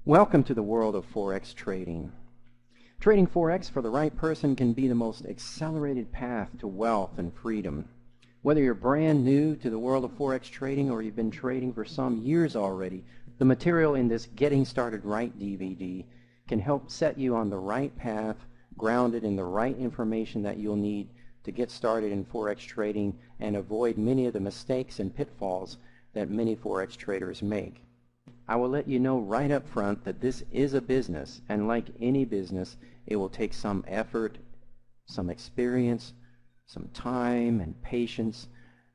Welcome to the world of Forex trading. Trading Forex for the right person can be the most accelerated path to wealth and freedom. Whether you're brand new to the world of Forex trading or you've been trading for some years already, the material in this Getting Started Right DVD can help set you on the right path, grounded in the right information that you'll need to get started in Forex trading and avoid many of the mistakes and pitfalls that many Forex traders make. I will let you know right up front that this is a business, and like any business, it will take some effort, some experience, some time and patience,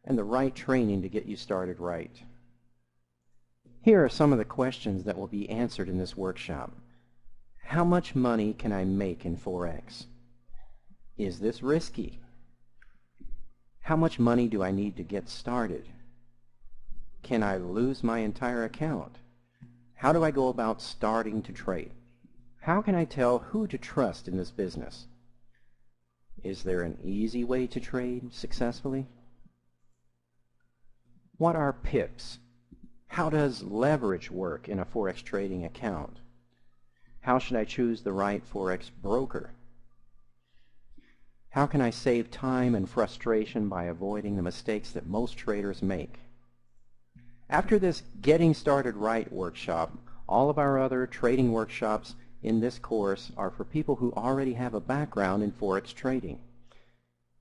and the right training to get you started right. Here are some of the questions that will be answered in this workshop. How much money can I make in Forex? Is this risky? How much money do I need to get started? Can I lose my entire account? How do I go about starting to trade? How can I tell who to trust in this business? Is there an easy way to trade successfully? What are pips? How does leverage work in a Forex trading account? How should I choose the right Forex broker? How can I save time and frustration by avoiding the mistakes that most traders make? After this Getting Started Right workshop, all of our other trading workshops in this course are for people who already have a background in Forex trading.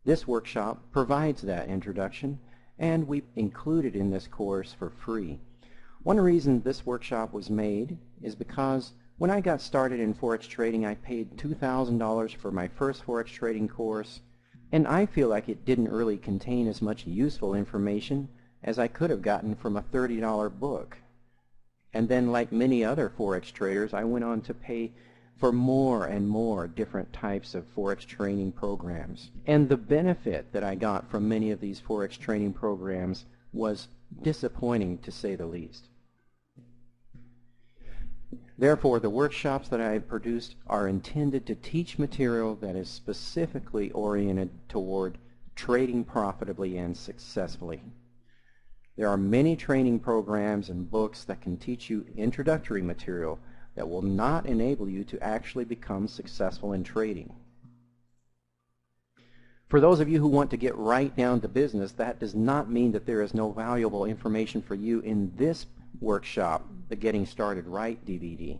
This workshop provides that introduction, and we include it in this course for free. One reason this workshop was made is because when I got started in Forex trading, I paid $2,000 for my first Forex trading course, and I feel like it didn't really contain as much useful information as I could have gotten from a $30 book. And then, like many other Forex traders, I went on to pay for more and more different types of Forex training programs. And the benefit that I got from many of these Forex training programs was disappointing, to say the least. Therefore, the workshops that I have produced are intended to teach material that is specifically oriented toward trading profitably and successfully. There are many training programs and books that can teach you introductory material that will not enable you to actually become successful in trading. For those of you who want to get right down to business, that does not mean that there is no valuable information for you in this workshop, the Getting Started Right DVD.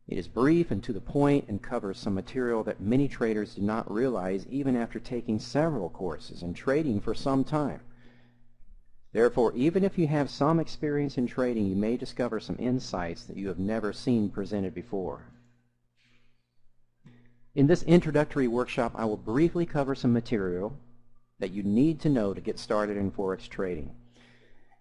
It is brief and to the point and covers some material that many traders do not realize even after taking several courses and trading for some time. Therefore, even if you have some experience in trading, you may discover some insights that you have never seen presented before. In this introductory workshop, I will briefly cover some material that you need to know to get started in Forex trading.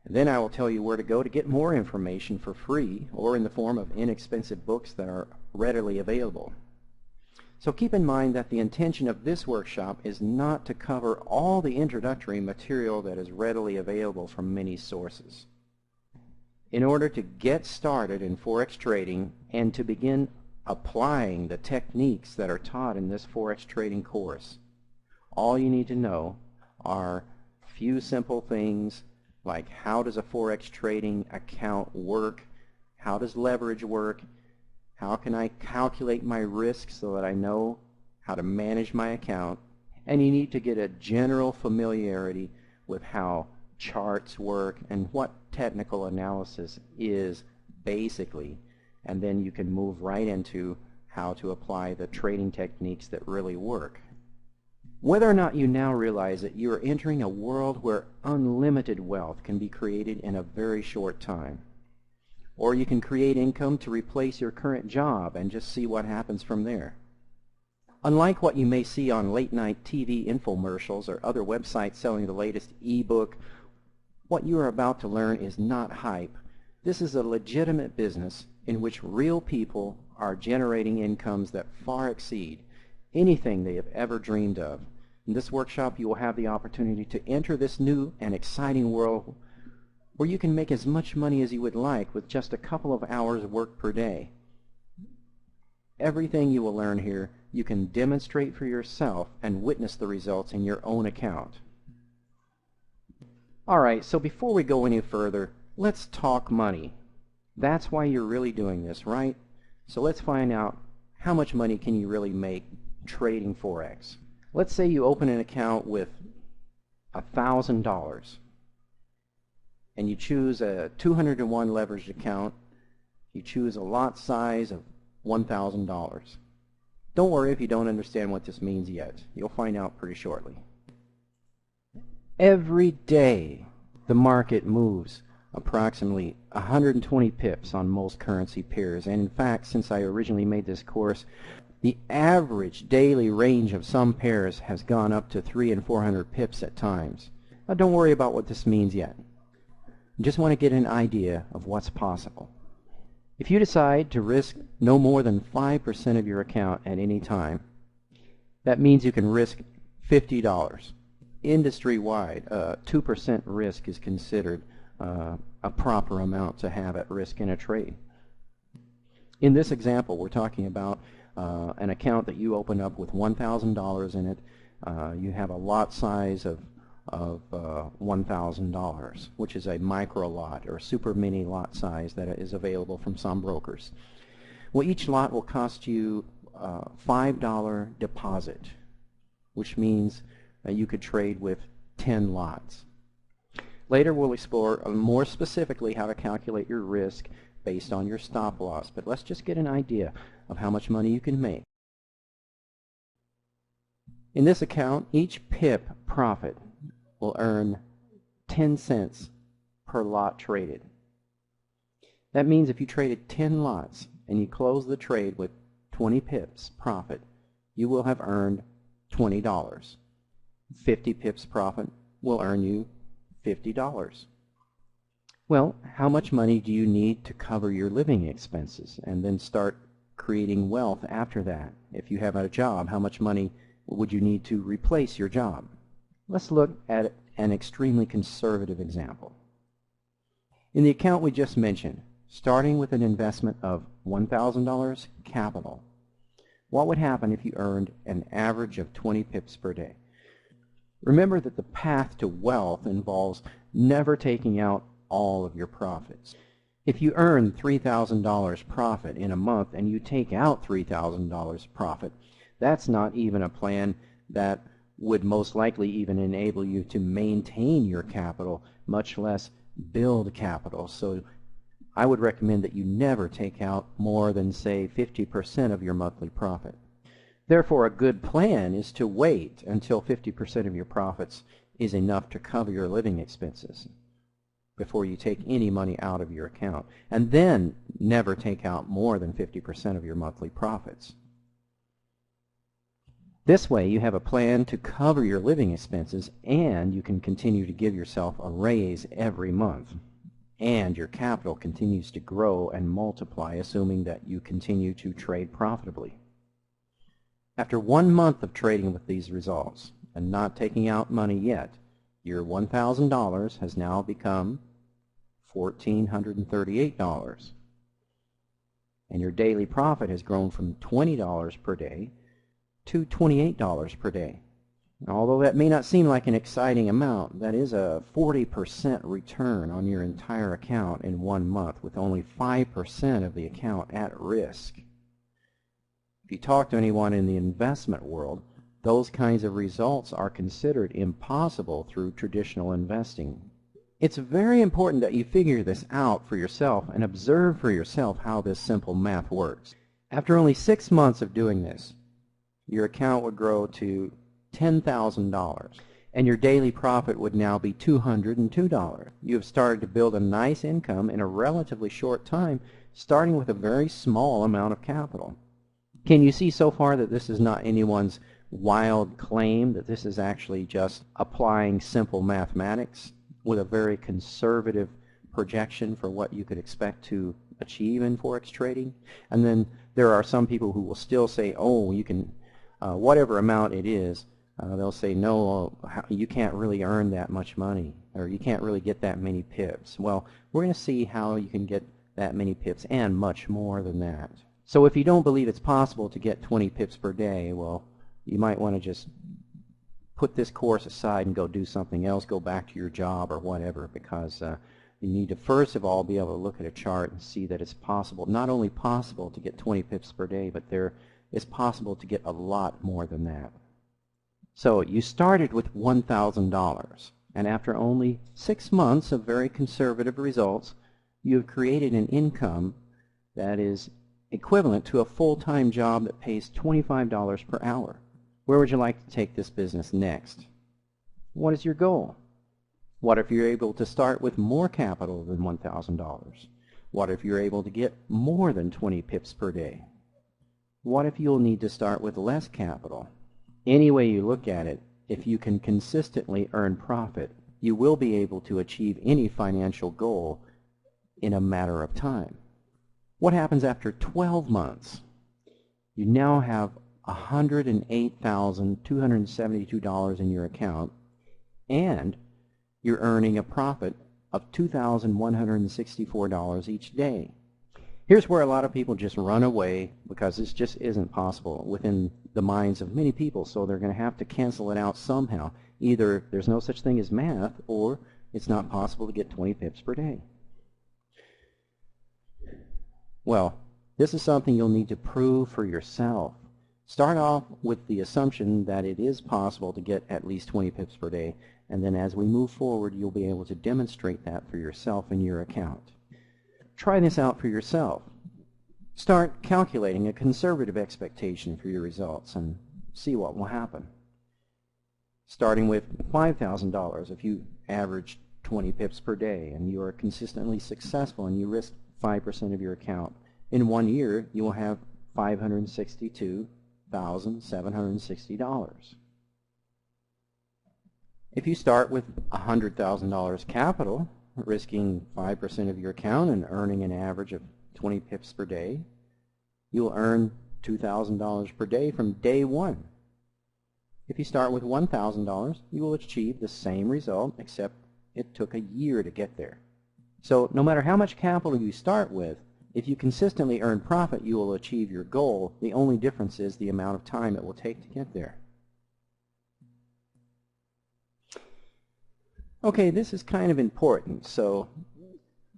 And then I will tell you where to go to get more information for free or in the form of inexpensive books that are readily available. So keep in mind that the intention of this workshop is not to cover all the introductory material that is readily available from many sources. In order to get started in Forex trading and to begin applying the techniques that are taught in this Forex trading course, all you need to know are a few simple things like how does a Forex trading account work, how does leverage work, how can I calculate my risk so that I know how to manage my account, and you need to get a general familiarity with how charts work and what technical analysis is basically, and then you can move right into how to apply the trading techniques that really work. Whether or not you now realize that you are entering a world where unlimited wealth can be created in a very short time, or you can create income to replace your current job and just see what happens from there. Unlike what you may see on late-night TV infomercials or other websites selling the latest ebook, what you are about to learn is not hype. This is a legitimate business in which real people are generating incomes that far exceed anything they have ever dreamed of. In this workshop, you will have the opportunity to enter this new and exciting world where you can make as much money as you would like with just a couple of hours of work per day. Everything you will learn here, you can demonstrate for yourself and witness the results in your own account. Alright, so before we go any further, let's talk money. That's why you're really doing this, right? So let's find out how much money can you really make trading Forex. Let's say you open an account with $1,000 and you choose a 200-to-1 leveraged account. You choose a lot size of $1,000. Don't worry if you don't understand what this means yet. You'll find out pretty shortly. Every day the market moves approximately 120 pips on most currency pairs, and in fact, since I originally made this course, the average daily range of some pairs has gone up to 300 and 400 pips at times. Now don't worry about what this means yet. Just want to get an idea of what's possible. If you decide to risk no more than 5% of your account at any time, that means you can risk $50. Industry-wide, 2% risk is considered a proper amount to have at risk in a trade. In this example, we're talking about an account that you open up with $1,000 in it. You have a lot size of $1,000, which is a micro lot or super mini lot size that is available from some brokers. Well, each lot will cost you a $5 deposit, which means you could trade with 10 lots. Later we'll explore more specifically how to calculate your risk based on your stop loss, but let's just get an idea of how much money you can make. In this account, each pip profit will earn 10 cents per lot traded. That means if you traded 10 lots and you close the trade with 20 pips profit, you will have earned $20. 50 pips profit will earn you $50. Well, how much money do you need to cover your living expenses and then start creating wealth after that? If you have a job, how much money would you need to replace your job? Let's look at an extremely conservative example. In the account we just mentioned, starting with an investment of $1,000 capital, what would happen if you earned an average of 20 pips per day? Remember that the path to wealth involves never taking out all of your profits. If you earn $3,000 profit in a month and you take out $3,000 profit, that's not even a plan that would most likely even enable you to maintain your capital, much less build capital. So I would recommend that you never take out more than, say, 50% of your monthly profit. Therefore, a good plan is to wait until 50% of your profits is enough to cover your living expenses before you take any money out of your account, and then never take out more than 50% of your monthly profits. This way you have a plan to cover your living expenses, and you can continue to give yourself a raise every month, and your capital continues to grow and multiply, assuming that you continue to trade profitably. After 1 month of trading with these results and not taking out money yet, your $1,000 has now become $1,438, and your daily profit has grown from $20 per day to $28 per day. Although that may not seem like an exciting amount, that is a 40% return on your entire account in 1 month, with only 5% of the account at risk. If you talk to anyone in the investment world, those kinds of results are considered impossible through traditional investing. It's very important that you figure this out for yourself and observe for yourself how this simple math works. After only 6 months of doing this, your account would grow to $10,000, and your daily profit would now be $202. You have started to build a nice income in a relatively short time, starting with a very small amount of capital. Can you see so far that this is not anyone's wild claim, that this is actually just applying simple mathematics with a very conservative projection for what you could expect to achieve in Forex trading? And then there are some people who will still say, oh, you can whatever amount it is, they'll say, no, you can't really earn that much money, or you can't really get that many pips. Well, we're going to see how you can get that many pips and much more than that. So if you don't believe it's possible to get 20 pips per day, well, you might want to just put this course aside and go do something else, go back to your job or whatever, because You need to first of all be able to look at a chart and see that it's possible, not only possible to get 20 pips per day, but it's possible to get a lot more than that. So you started with $1,000, and after only 6 months of very conservative results, you have created an income that is equivalent to a full-time job that pays $25 per hour. Where would you like to take this business next? What is your goal? What if you're able to start with more capital than $1,000? What if you're able to get more than 20 pips per day? What if you'll need to start with less capital? Any way you look at it, if you can consistently earn profit, you will be able to achieve any financial goal in a matter of time. What happens after 12 months? You now have $108,272 in your account, and you're earning a profit of $2,164 each day. Here's where a lot of people just run away because this just isn't possible within the minds of many people, so they're going to have to cancel it out somehow. Either there's no such thing as math, or it's not possible to get 20 pips per day. Well, this is something you'll need to prove for yourself. Start off with the assumption that it is possible to get at least 20 pips per day, and then as we move forward, you'll be able to demonstrate that for yourself in your account. Try this out for yourself. Start calculating a conservative expectation for your results and see what will happen. Starting with $5,000, if you average 20 pips per day and you are consistently successful and you risk 5% of your account, in 1 year you will have $562,760. If you start with $100,000 capital, risking 5% of your account and earning an average of 20 pips per day, you will earn $2,000 per day from day one. If you start with $1,000, you will achieve the same result, except it took a year to get there. So no matter how much capital you start with, if you consistently earn profit, you will achieve your goal. The only difference is the amount of time it will take to get there. Okay, this is kind of important, so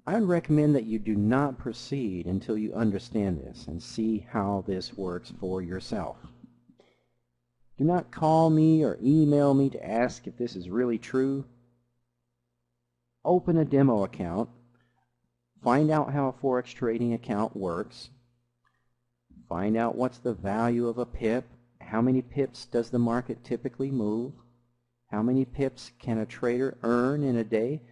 I would recommend that you do not proceed until you understand this and see how this works for yourself. Do not call me or email me to ask if this is really true. Open a demo account. Find out how a Forex trading account works. Find out what's the value of a pip. How many pips does the market typically move? How many pips can a trader earn in a day?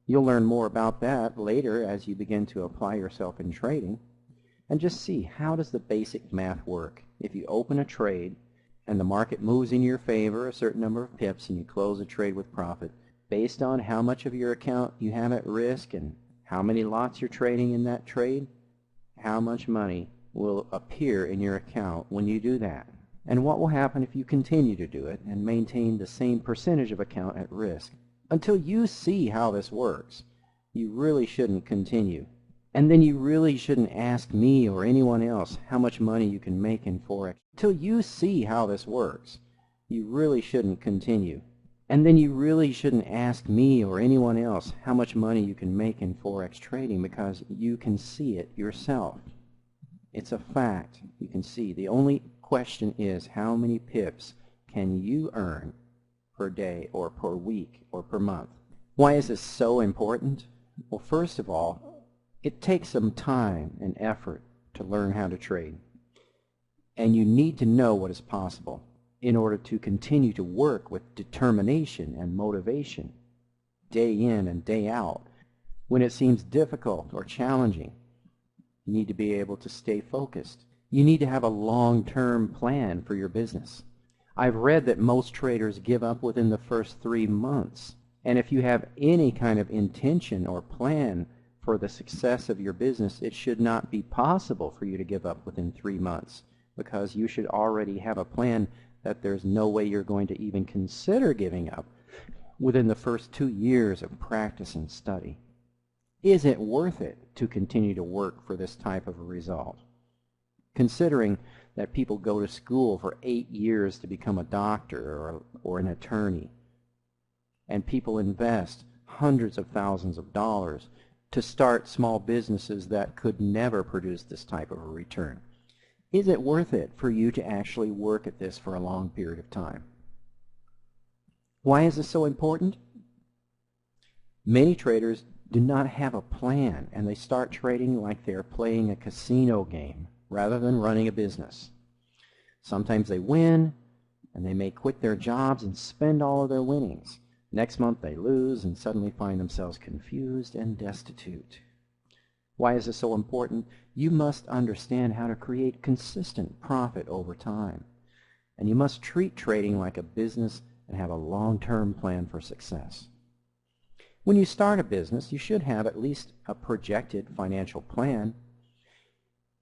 You'll learn more about that later as you begin to apply yourself in trading. And just see, how does the basic math work? If you open a trade and the market moves in your favor a certain number of pips and you close a trade with profit, based on how much of your account you have at risk and how many lots you're trading in that trade, how much money will appear in your account when you do that? And what will happen if you continue to do it and maintain the same percentage of account at risk? Until you see how this works, you really shouldn't continue. And then you really shouldn't ask me or anyone else how much money you can make in Forex. Until you see how this works, you really shouldn't continue. And then you really shouldn't ask me or anyone else how much money you can make in Forex trading, because you can see it yourself. It's a fact. You can see. The only question is, how many pips can you earn per day or per week or per month? Why is this so important? Well, first of all, it takes some time and effort to learn how to trade. And you need to know what is possible in order to continue to work with determination and motivation day in and day out. When it seems difficult or challenging, you need to be able to stay focused. You need to have a long-term plan for your business. I've read that most traders give up within the first 3 months. And if you have any kind of intention or plan for the success of your business, it should not be possible for you to give up within 3 months, because you should already have a plan that there's no way you're going to even consider giving up within the first 2 years of practice and study. Is it worth it to continue to work for this type of a result? Considering that people go to school for 8 years to become a doctor or an attorney, and people invest hundreds of thousands of dollars to start small businesses that could never produce this type of a return. Is it worth it for you to actually work at this for a long period of time? Why is this so important? Many traders do not have a plan, and they start trading like they're playing a casino game rather than running a business. Sometimes they win, and they may quit their jobs and spend all of their winnings. Next month they lose and suddenly find themselves confused and destitute. Why is this so important? You must understand how to create consistent profit over time. And you must treat trading like a business and have a long-term plan for success. When you start a business, you should have at least a projected financial plan.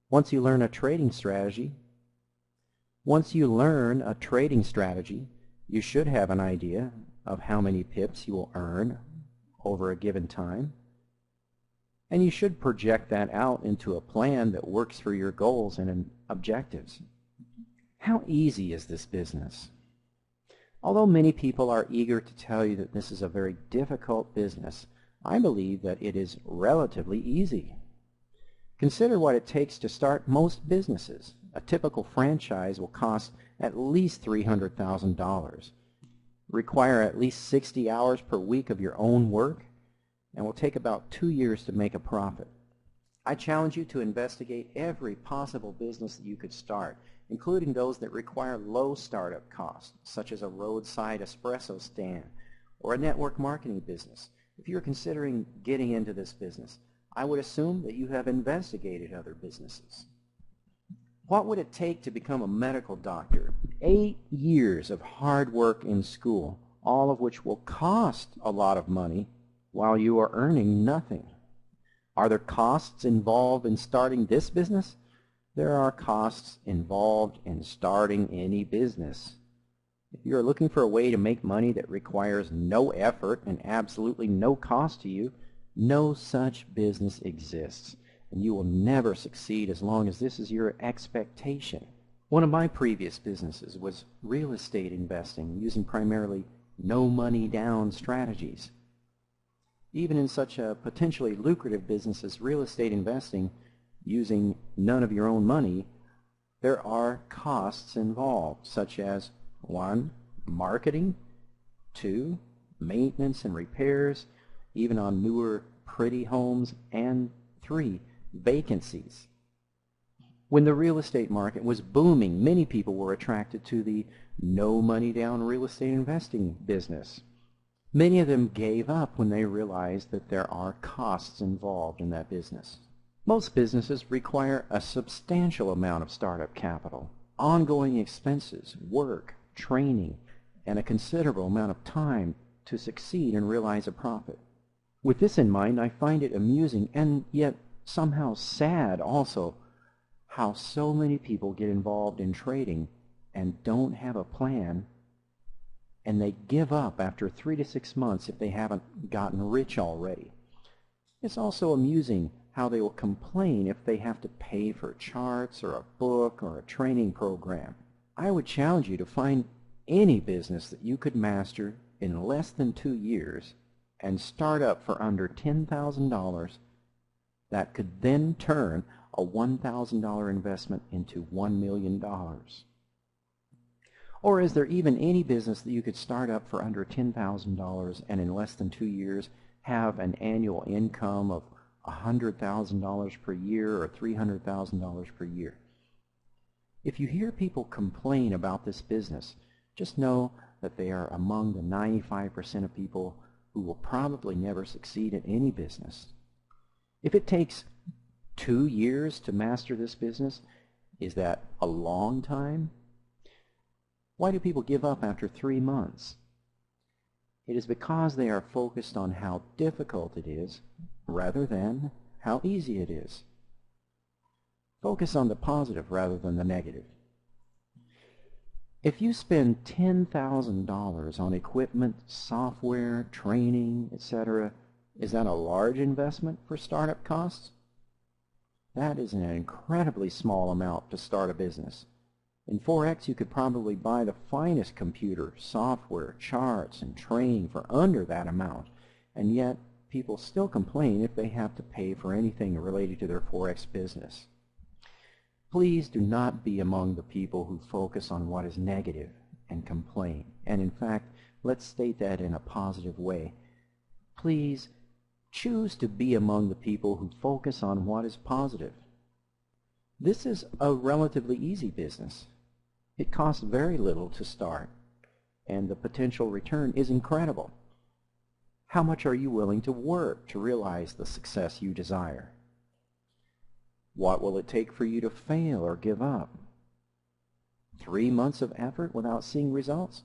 Once you learn a trading strategy, you should have an idea of how many pips you will earn over a given time. And you should project that out into a plan that works for your goals and objectives. How easy is this business? Although many people are eager to tell you that this is a very difficult business, I believe that it is relatively easy. Consider what it takes to start most businesses. A typical franchise will cost at least $300,000, require at least 60 hours per week of your own work, and will take about 2 years to make a profit. I challenge you to investigate every possible business that you could start, including those that require low startup costs, such as a roadside espresso stand or a network marketing business. If you're considering getting into this business, I would assume that you have investigated other businesses. What would it take to become a medical doctor? 8 years of hard work in school, all of which will cost a lot of money while you are earning nothing. Are there costs involved in starting this business? There are costs involved in starting any business. If you are looking for a way to make money that requires no effort and absolutely no cost to you, no such business exists, and you will never succeed as long as this is your expectation. One of my previous businesses was real estate investing using primarily no money down strategies. Even in such a potentially lucrative business as real estate investing, using none of your own money, there are costs involved, such as 1. Marketing, 2. Maintenance and repairs, even on newer pretty homes, and 3. Vacancies. When the real estate market was booming, many people were attracted to the no money down real estate investing business. Many of them gave up when they realized that there are costs involved in that business. Most businesses require a substantial amount of startup capital, ongoing expenses, work, training, and a considerable amount of time to succeed and realize a profit. With this in mind, I find it amusing and yet somehow sad also how so many people get involved in trading and don't have a plan, and they give up after 3 to 6 months if they haven't gotten rich already. It's also amusing how they will complain if they have to pay for charts or a book or a training program. I would challenge you to find any business that you could master in less than 2 years and start up for under $10,000 that could then turn a $1,000 investment into $1 million. Or is there even any business that you could start up for under $10,000 and in less than 2 years have an annual income of $100,000 per year or $300,000 per year? If you hear people complain about this business, just know that they are among the 95% of people who will probably never succeed in any business. If it takes 2 years to master this business, is that a long time? Why do people give up after 3 months? It is because they are focused on how difficult it is rather than how easy it is. Focus on the positive rather than the negative. If you spend $10,000 on equipment, software, training, etc., is that a large investment for startup costs? That is an incredibly small amount to start a business. In Forex, you could probably buy the finest computer, software, charts, and training for under that amount, and yet people still complain if they have to pay for anything related to their Forex business. Please do not be among the people who focus on what is negative and complain. And in fact, let's state that in a positive way. Please choose to be among the people who focus on what is positive. This is a relatively easy business. It costs very little to start, and the potential return is incredible. How much are you willing to work to realize the success you desire? What will it take for you to fail or give up? 3 months of effort without seeing results?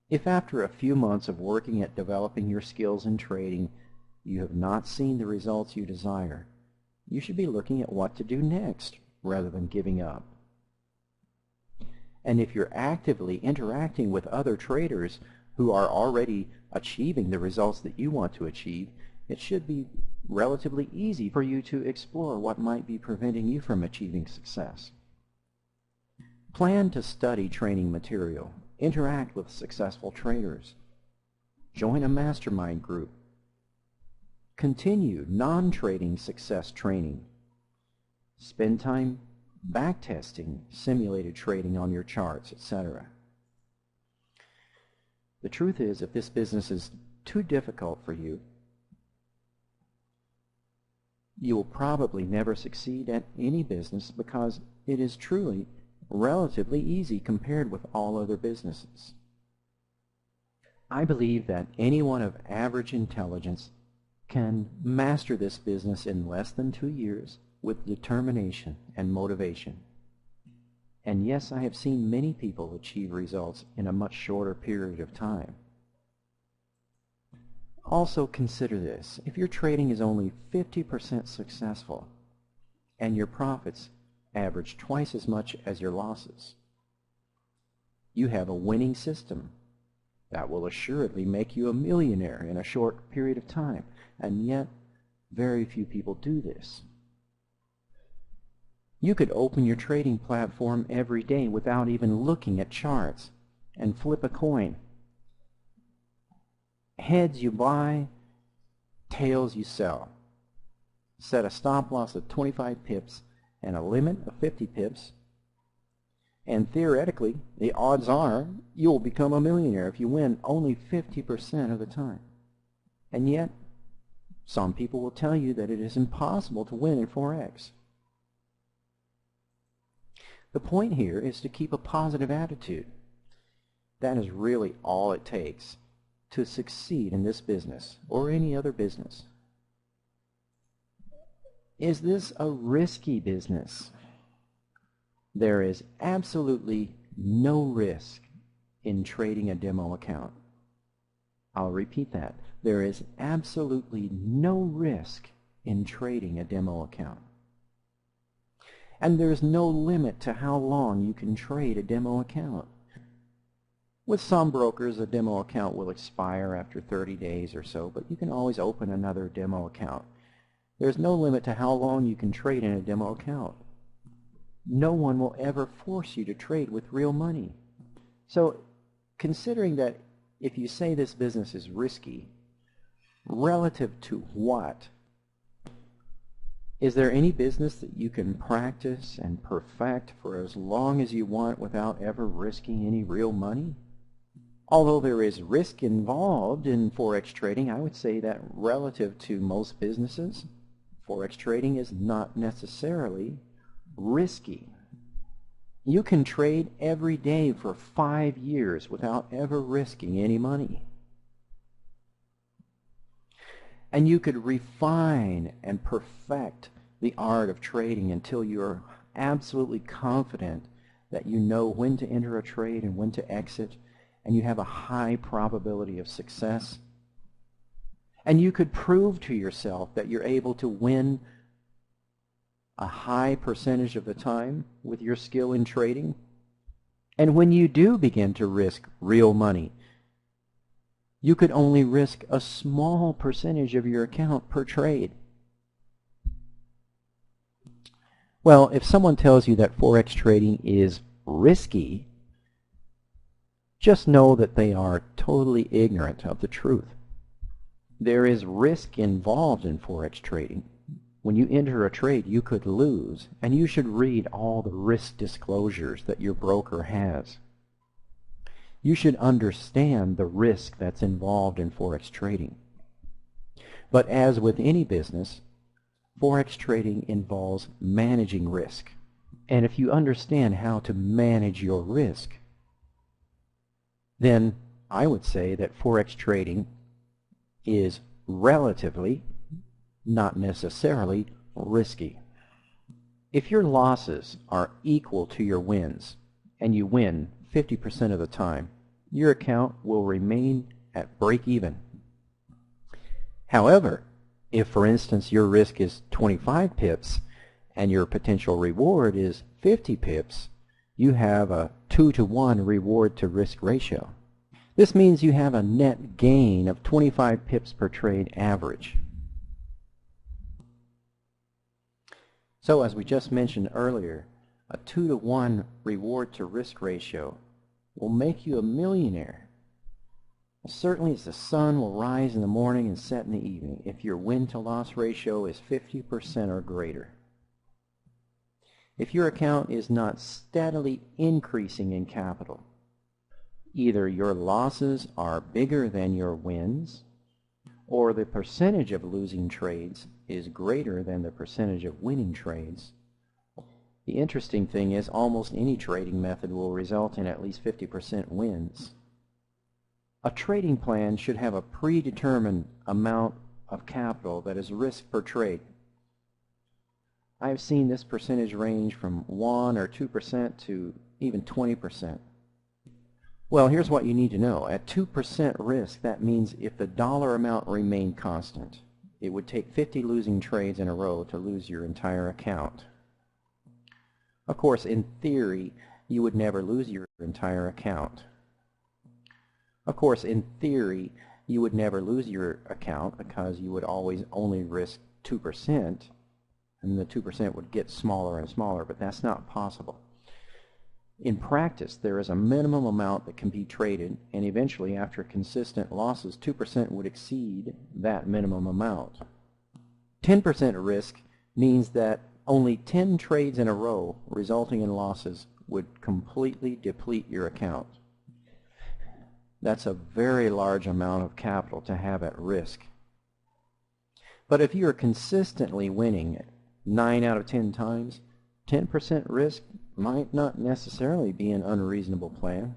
If after a few months of working at developing your skills in trading, you have not seen the results you desire, you should be looking at what to do next rather than giving up. And if you're actively interacting with other traders who are already achieving the results that you want to achieve, it should be relatively easy for you to explore what might be preventing you from achieving success. Plan to study training material, interact with successful traders, join a mastermind group, continue non-trading success training, spend time backtesting simulated trading on your charts, etc. The truth is, if this business is too difficult for you, you will probably never succeed at any business because it is truly relatively easy compared with all other businesses. I believe that anyone of average intelligence can master this business in less than 2 years with determination and motivation. And yes, I have seen many people achieve results in a much shorter period of time. Also consider this: if your trading is only 50% successful and your profits average twice as much as your losses, you have a winning system that will assuredly make you a millionaire in a short period of time, and yet very few people do this. You could open your trading platform every day without even looking at charts and flip a coin. Heads you buy, tails you sell. Set a stop loss of 25 pips and a limit of 50 pips, and theoretically the odds are you will become a millionaire if you win only 50% of the time. And yet some people will tell you that it is impossible to win in Forex. The point here is to keep a positive attitude. That is really all it takes to succeed in this business or any other business. Is this a risky business? There is absolutely no risk in trading a demo account. I'll repeat that. There is absolutely no risk in trading a demo account. And there's no limit to how long you can trade a demo account. With some brokers, a demo account will expire after 30 days or so, but you can always open another demo account. There's no limit to how long you can trade in a demo account. No one will ever force you to trade with real money. So, considering that if you say this business is risky, relative to what? Is there any business that you can practice and perfect for as long as you want without ever risking any real money? Although there is risk involved in Forex trading, I would say that relative to most businesses, Forex trading is not necessarily risky. You can trade every day for 5 years without ever risking any money. And you could refine and perfect the art of trading until you're absolutely confident that you know when to enter a trade and when to exit, and you have a high probability of success. And you could prove to yourself that you're able to win a high percentage of the time with your skill in trading. And when you do begin to risk real money, you could only risk a small percentage of your account per trade. Well, if someone tells you that Forex trading is risky, just know that they are totally ignorant of the truth. There is risk involved in Forex trading. When you enter a trade, you could lose, and you should read all the risk disclosures that your broker has. You should understand the risk that's involved in Forex trading. But as with any business, Forex trading involves managing risk. And if you understand how to manage your risk, then I would say that Forex trading is relatively, not necessarily, risky. If your losses are equal to your wins, and you win 50% of the time, your account will remain at break even. However, if for instance your risk is 25 pips and your potential reward is 50 pips, you have a 2-to-1 reward to risk ratio. This means you have a net gain of 25 pips per trade average. So as we just mentioned earlier, a 2-to-1 reward to risk ratio will make you a millionaire. Certainly the sun will rise in the morning and set in the evening if your win-to-loss ratio is 50% or greater. If your account is not steadily increasing in capital, either your losses are bigger than your wins, or the percentage of losing trades is greater than the percentage of winning trades. The interesting thing is almost any trading method will result in at least 50% wins. A trading plan should have a predetermined amount of capital that is risk per trade. I've seen this percentage range from 1 or 2% to even 20%. Well, here's what you need to know. At 2% risk, that means if the dollar amount remained constant, it would take 50 losing trades in a row to lose your entire account. Of course, in theory, you would never lose your entire account. Because you would always only risk 2%, and the 2% would get smaller and smaller, but that's not possible. In practice, there is a minimum amount that can be traded, and eventually, after consistent losses, 2% would exceed that minimum amount. 10% risk means that only 10 trades in a row resulting in losses would completely deplete your account. That's a very large amount of capital to have at risk. But if you are consistently winning 9 out of 10 times, 10% risk might not necessarily be an unreasonable plan.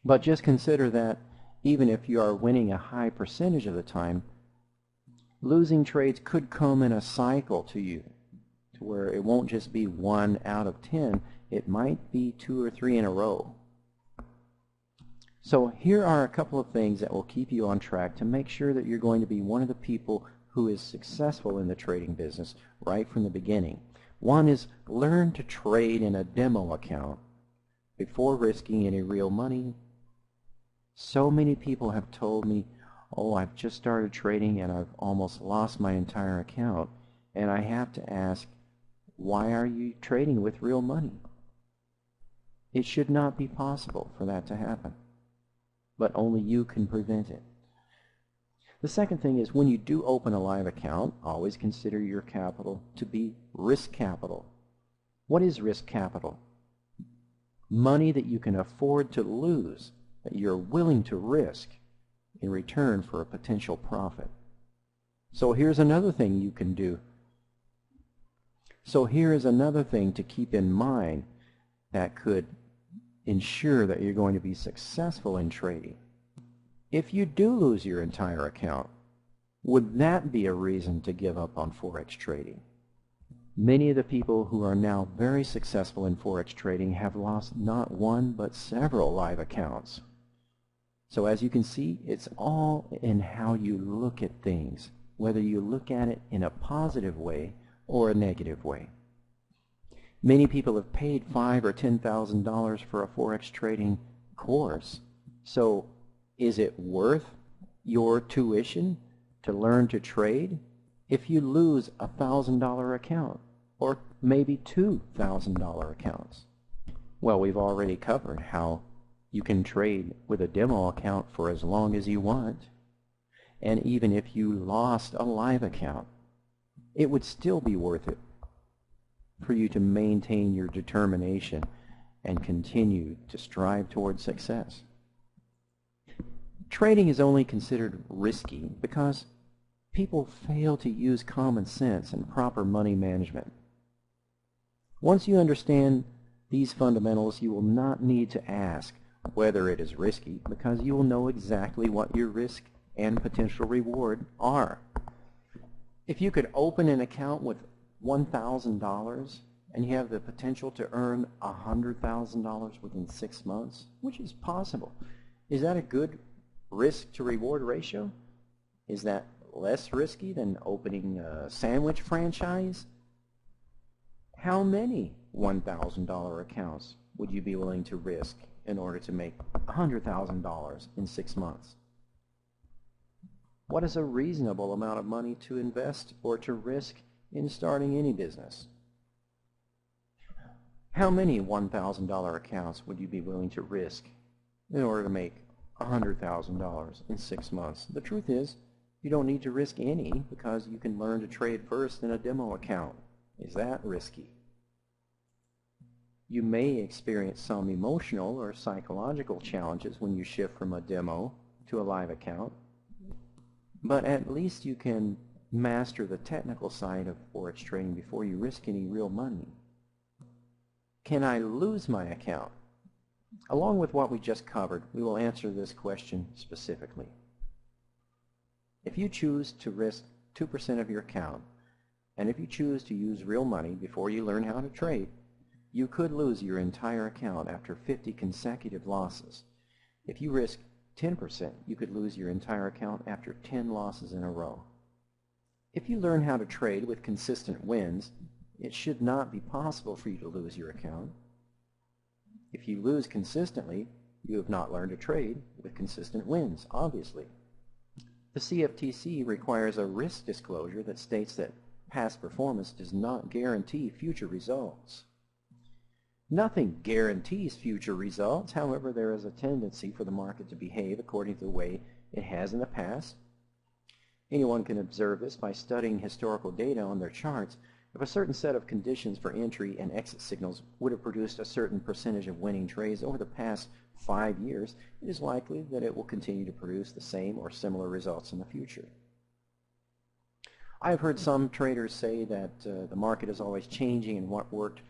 But just consider that even if you are winning a high percentage of the time, losing trades could come in a cycle to you, to where it won't just be 1 out of 10, it might be 2 or 3 in a row. So here are a couple of things that will keep you on track to make sure that you're going to be one of the people who is successful in the trading business right from the beginning. One is learn to trade in a demo account before risking any real money. So many people have told me, oh, I've just started trading and I've almost lost my entire account. And I have to ask, why are you trading with real money? It should not be possible for that to happen. But only you can prevent it. The second thing is when you do open a live account, always consider your capital to be risk capital. What is risk capital? Money that you can afford to lose, that you're willing to risk in return for a potential profit. So here's another thing you can do. So here is another thing to keep in mind that could ensure that you're going to be successful in trading. If you do lose your entire account, would that be a reason to give up on Forex trading? Many of the people who are now very successful in Forex trading have lost not one but several live accounts. So as you can see, it's all in how you look at things, whether you look at it in a positive way or a negative way. Many people have paid $5,000 or $10,000 for a Forex trading course. So is it worth your tuition to learn to trade if you lose a $1,000 account or maybe $2,000 accounts? Well, we've already covered how you can trade with a demo account for as long as you want. And even if you lost a live account, it would still be worth it for you to maintain your determination and continue to strive toward success. Trading is only considered risky because people fail to use common sense and proper money management. Once you understand these fundamentals, you will not need to ask whether it is risky because you will know exactly what your risk and potential reward are. If you could open an account with $1,000 and you have the potential to earn $100,000 within 6 months, which is possible, is that a good risk to reward ratio? Is that less risky than opening a sandwich franchise? How many $1,000 accounts would you be willing to risk in order to make $100,000 in 6 months? What is a reasonable amount of money to invest or to risk in starting any business? How many $1,000 accounts would you be willing to risk in order to make $100,000 in 6 months? The truth is, you don't need to risk any because you can learn to trade first in a demo account. Is that risky? You may experience some emotional or psychological challenges when you shift from a demo to a live account, but at least you can master the technical side of Forex trading before you risk any real money. Can I lose my account? Along with what we just covered, we will answer this question specifically. If you choose to risk 2% of your account, and if you choose to use real money before you learn how to trade, you could lose your entire account after 50 consecutive losses. If you risk 10%, you could lose your entire account after 10 losses in a row. If you learn how to trade with consistent wins, it should not be possible for you to lose your account. If you lose consistently, you have not learned to trade with consistent wins, obviously. The CFTC requires a risk disclosure that states that past performance does not guarantee future results. Nothing guarantees future results. However, there is a tendency for the market to behave according to the way it has in the past. Anyone can observe this by studying historical data on their charts. If a certain set of conditions for entry and exit signals would have produced a certain percentage of winning trades over the past 5 years, it is likely that it will continue to produce the same or similar results in the future. I have heard some traders say that the market is always changing and what worked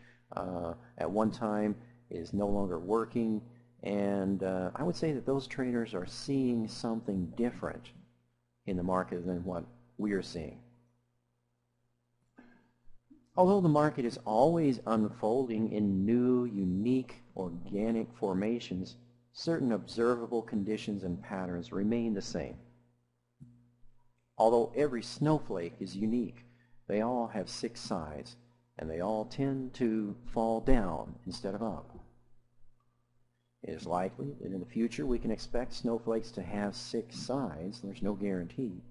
at one time is no longer working, and I would say that those traders are seeing something different in the market than what we are seeing. Although the market is always unfolding in new, unique, organic formations, certain observable conditions and patterns remain the same. Although every snowflake is unique, they all have 6 sides, and they all tend to fall down instead of up. It is likely that in the future we can expect snowflakes to have 6 sides. There's no guarantee,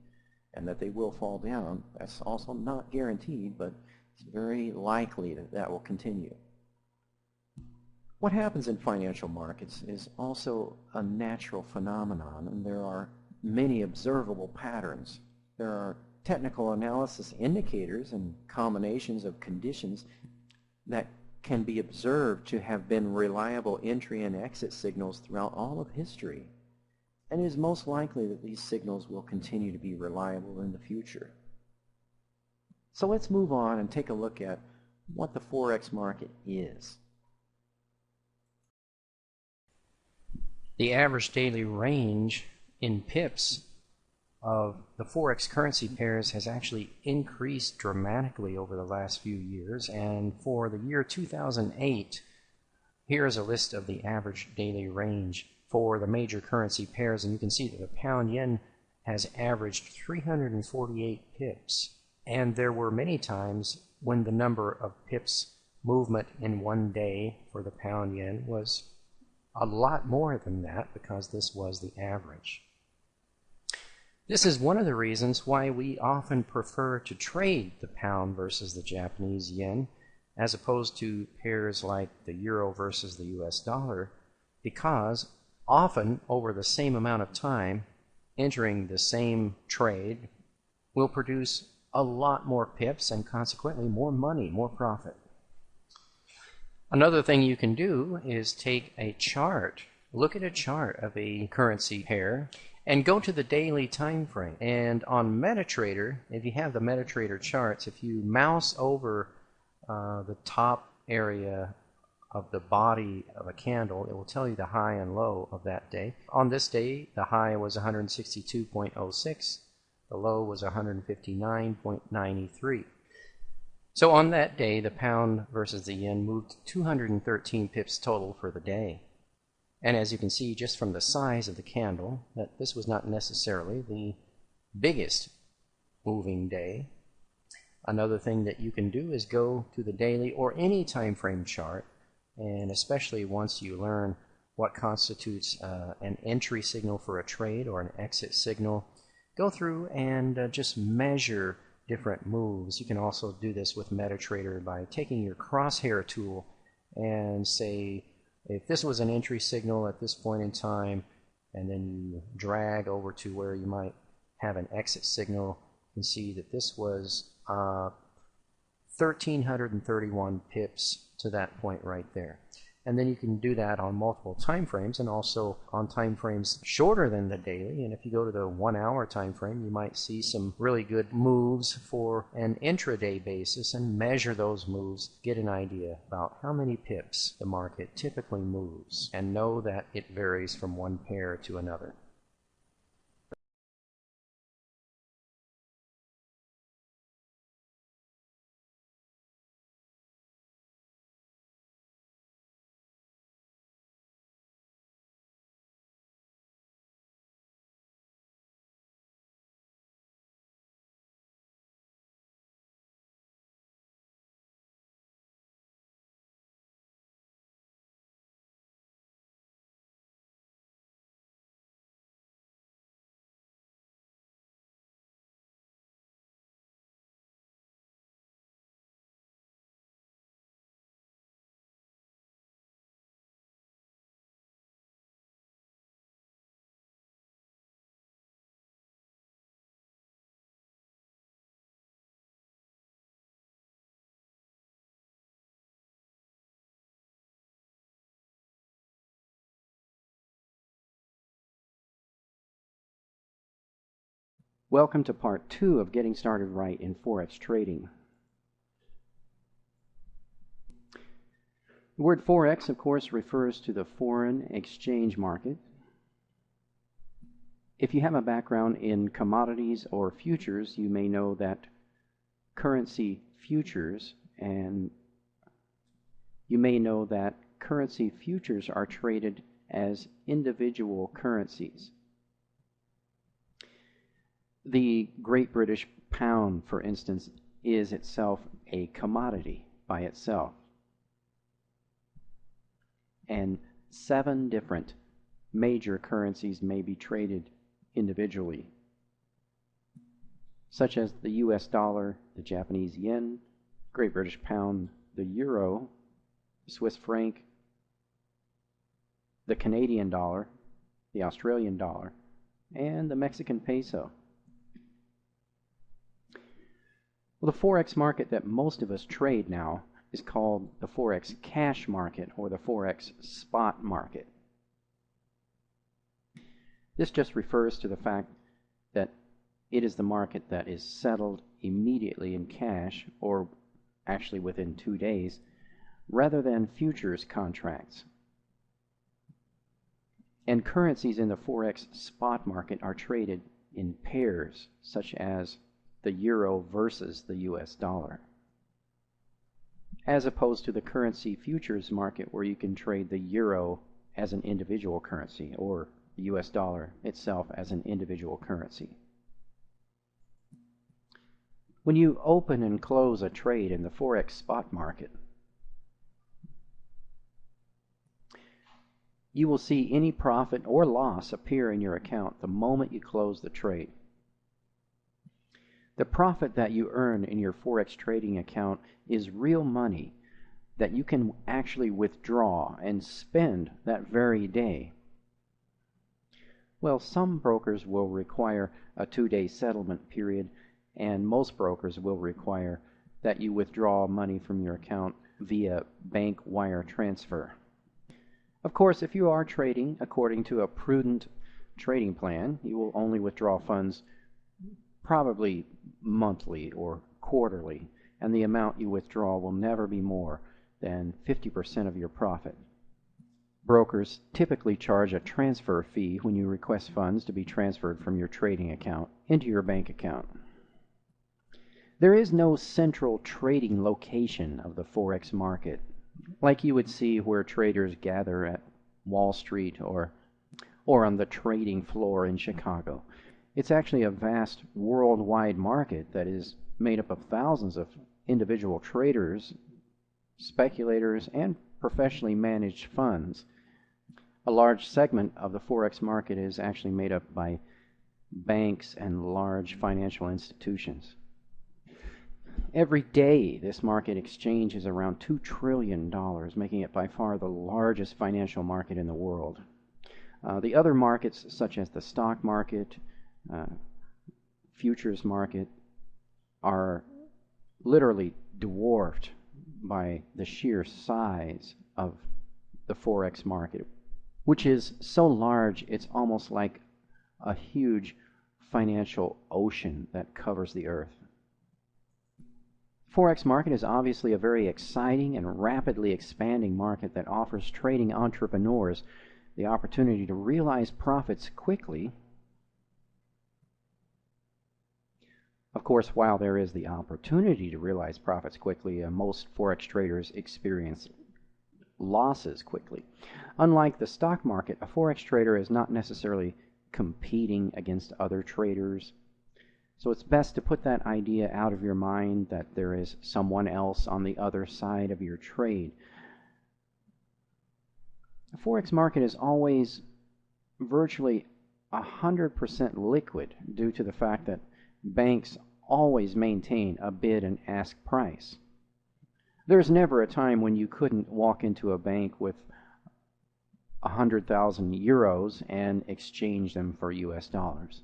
and that they will fall down. That's also not guaranteed, but it's very likely that that will continue. What happens in financial markets is also a natural phenomenon, and there are many observable patterns. There are technical analysis indicators and combinations of conditions that can be observed to have been reliable entry and exit signals throughout all of history, and it is most likely that these signals will continue to be reliable in the future. So let's move on and take a look at what the Forex market is. The average daily range in pips of the Forex currency pairs has actually increased dramatically over the last few years, and for the year 2008, here is a list of the average daily range for the major currency pairs, and you can see that the pound yen has averaged 348 pips, and there were many times when the number of pips movement in one day for the pound yen was a lot more than that because this was the average. This is one of the reasons why we often prefer to trade the pound versus the Japanese yen as opposed to pairs like the euro versus the US dollar, because often over the same amount of time entering the same trade will produce a lot more pips and consequently more money, more profit. Another thing you can do is take a chart, look at a chart of a currency pair, and go to the daily time frame. And on MetaTrader, if you have the MetaTrader charts, if you mouse over the top area of the body of a candle, it will tell you the high and low of that day. On this day, the high was 162.06, the low was 159.93. So on that day, the pound versus the yen moved 213 pips total for the day. And as you can see just from the size of the candle, that this was not necessarily the biggest moving day. Another thing that you can do is go to the daily or any time frame chart, and especially once you learn what constitutes an entry signal for a trade or an exit signal, go through and just measure different moves. You can also do this with MetaTrader by taking your crosshair tool and say, if this was an entry signal at this point in time, and then you drag over to where you might have an exit signal, you can see that this was 1,331 pips to that point right there. And then you can do that on multiple time frames and also on time frames shorter than the daily. And if you go to the 1 hour time frame, you might see some really good moves for an intraday basis and measure those moves, get an idea about how many pips the market typically moves, and know that it varies from one pair to another. Welcome to part 2 of Getting Started Right in Forex Trading. The word Forex, of course, refers to the foreign exchange market. If you have a background in commodities or futures, you may know that currency futures are traded as individual currencies. The Great British Pound, for instance, is itself a commodity by itself. And 7 different major currencies may be traded individually, such as the US dollar, the Japanese yen, Great British Pound, the euro, Swiss franc, the Canadian dollar, the Australian dollar, and the Mexican peso. Well, the Forex market that most of us trade now is called the Forex cash market or the Forex spot market. This just refers to the fact that it is the market that is settled immediately in cash, or actually within 2 days, rather than futures contracts. And currencies in the Forex spot market are traded in pairs, such as the euro versus the US dollar, as opposed to the currency futures market where you can trade the euro as an individual currency or the US dollar itself as an individual currency. When you open and close a trade in the Forex spot market, you will see any profit or loss appear in your account the moment you close the trade. The profit that you earn in your Forex trading account is real money that you can actually withdraw and spend that very day. Well, some brokers will require a 2-day settlement period, and most brokers will require that you withdraw money from your account via bank wire transfer. Of course, if you are trading according to a prudent trading plan, you will only withdraw funds probably monthly or quarterly, and the amount you withdraw will never be more than 50% of your profit. Brokers typically charge a transfer fee when you request funds to be transferred from your trading account into your bank account. There is no central trading location of the Forex market, like you would see where traders gather at Wall Street or on the trading floor in Chicago. It's actually a vast worldwide market that is made up of thousands of individual traders, speculators, and professionally managed funds. A large segment of the Forex market is actually made up by banks and large financial institutions. Every day, this market exchanges around $2 trillion, making it by far the largest financial market in the world. The other markets, such as the stock market, futures market, are literally dwarfed by the sheer size of the Forex market, which is so large it's almost like a huge financial ocean that covers the earth. Forex market is obviously a very exciting and rapidly expanding market that offers trading entrepreneurs the opportunity to realize profits quickly. Of course, while there is the opportunity to realize profits quickly, most Forex traders experience losses quickly. Unlike the stock market, a Forex trader is not necessarily competing against other traders. So it's best to put that idea out of your mind that there is someone else on the other side of your trade. The Forex market is always virtually 100% liquid due to the fact that banks always maintain a bid and ask price. There's never a time when you couldn't walk into a bank with 100,000 euros and exchange them for US dollars.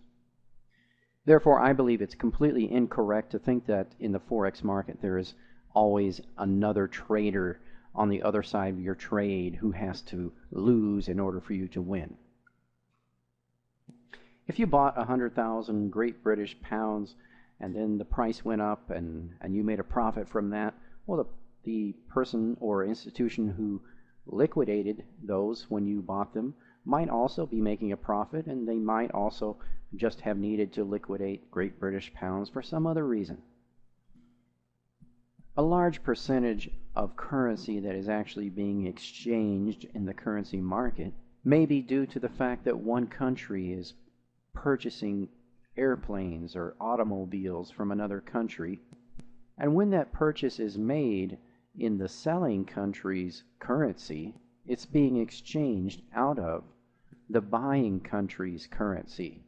Therefore, I believe it's completely incorrect to think that in the Forex market there is always another trader on the other side of your trade who has to lose in order for you to win. If you bought 100,000 Great British pounds and then the price went up and you made a profit from that, well, the person or institution who liquidated those when you bought them might also be making a profit, and they might also just have needed to liquidate Great British pounds for some other reason. A large percentage of currency that is actually being exchanged in the currency market may be due to the fact that one country is purchasing airplanes or automobiles from another country, and when that purchase is made in the selling country's currency, it's being exchanged out of the buying country's currency.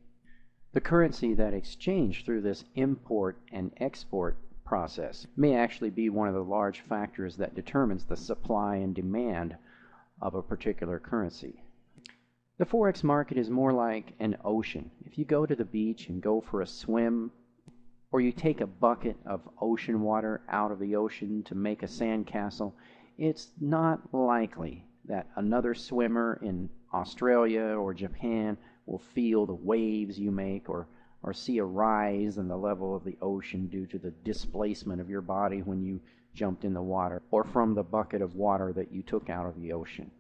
The currency that exchanged through this import and export process may actually be one of the large factors that determines the supply and demand of a particular currency. The Forex market is more like an ocean. If you go to the beach and go for a swim, or you take a bucket of ocean water out of the ocean to make a sandcastle, it's not likely that another swimmer in Australia or Japan will feel the waves you make or see a rise in the level of the ocean due to the displacement of your body when you jumped in the water or from the bucket of water that you took out of the ocean.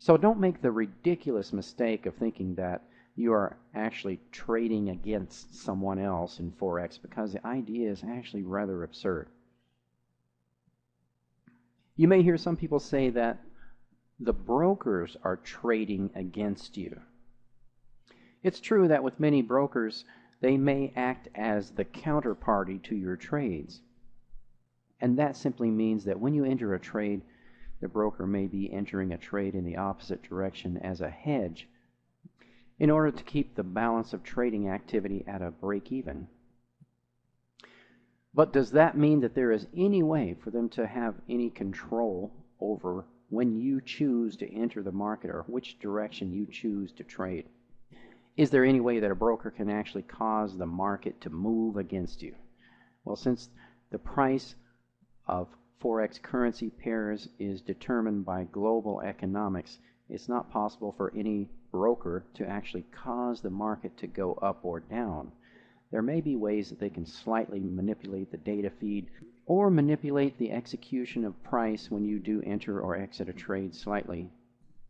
So don't make the ridiculous mistake of thinking that you are actually trading against someone else in Forex, because the idea is actually rather absurd. You may hear some people say that the brokers are trading against you. It's true that with many brokers, they may act as the counterparty to your trades. And that simply means that when you enter a trade, the broker may be entering a trade in the opposite direction as a hedge in order to keep the balance of trading activity at a break-even. But does that mean that there is any way for them to have any control over when you choose to enter the market or which direction you choose to trade? Is there any way that a broker can actually cause the market to move against you? Well, since the price of Forex currency pairs is determined by global economics, it's not possible for any broker to actually cause the market to go up or down. There may be ways that they can slightly manipulate the data feed or manipulate the execution of price when you do enter or exit a trade slightly.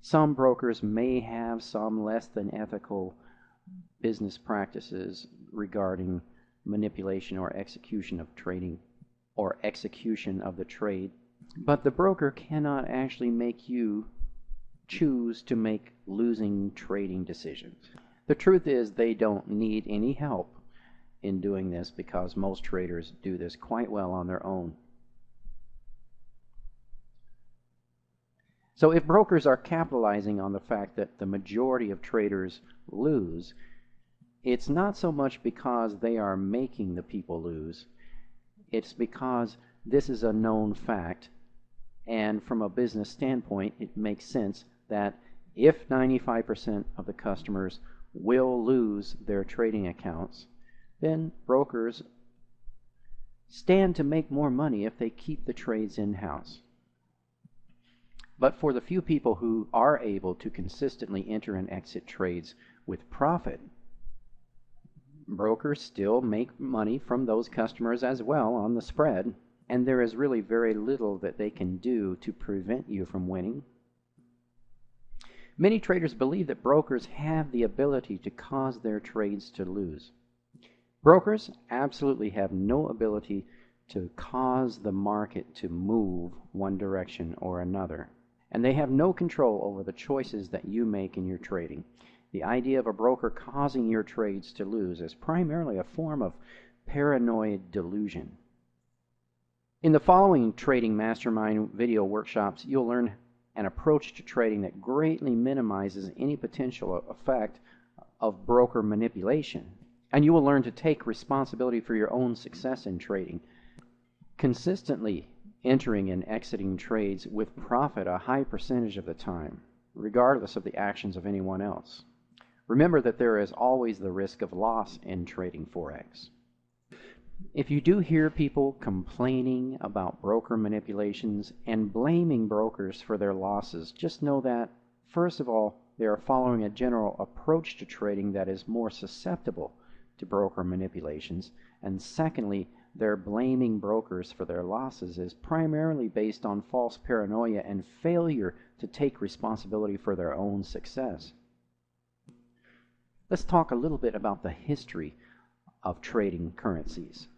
Some brokers may have some less than ethical business practices regarding manipulation or execution of trading or execution of the trade, but the broker cannot actually make you choose to make losing trading decisions. The truth is they don't need any help in doing this because most traders do this quite well on their own. So if brokers are capitalizing on the fact that the majority of traders lose, it's not so much because they are making the people lose. It's because this is a known fact, and from a business standpoint, it makes sense that if 95% of the customers will lose their trading accounts, then brokers stand to make more money if they keep the trades in-house. But for the few people who are able to consistently enter and exit trades with profit, brokers still make money from those customers as well on the spread, and there is really very little that they can do to prevent you from winning. Many traders believe that brokers have the ability to cause their trades to lose. Brokers absolutely have no ability to cause the market to move one direction or another, and they have no control over the choices that you make in your trading. The idea of a broker causing your trades to lose is primarily a form of paranoid delusion. In the following Trading Mastermind video workshops, you'll learn an approach to trading that greatly minimizes any potential effect of broker manipulation, and you will learn to take responsibility for your own success in trading, consistently entering and exiting trades with profit a high percentage of the time, regardless of the actions of anyone else. Remember that there is always the risk of loss in trading Forex. If you do hear people complaining about broker manipulations and blaming brokers for their losses, just know that, first of all, they are following a general approach to trading that is more susceptible to broker manipulations, and secondly, their blaming brokers for their losses is primarily based on false paranoia and failure to take responsibility for their own success. Let's talk a little bit about the history of trading currencies.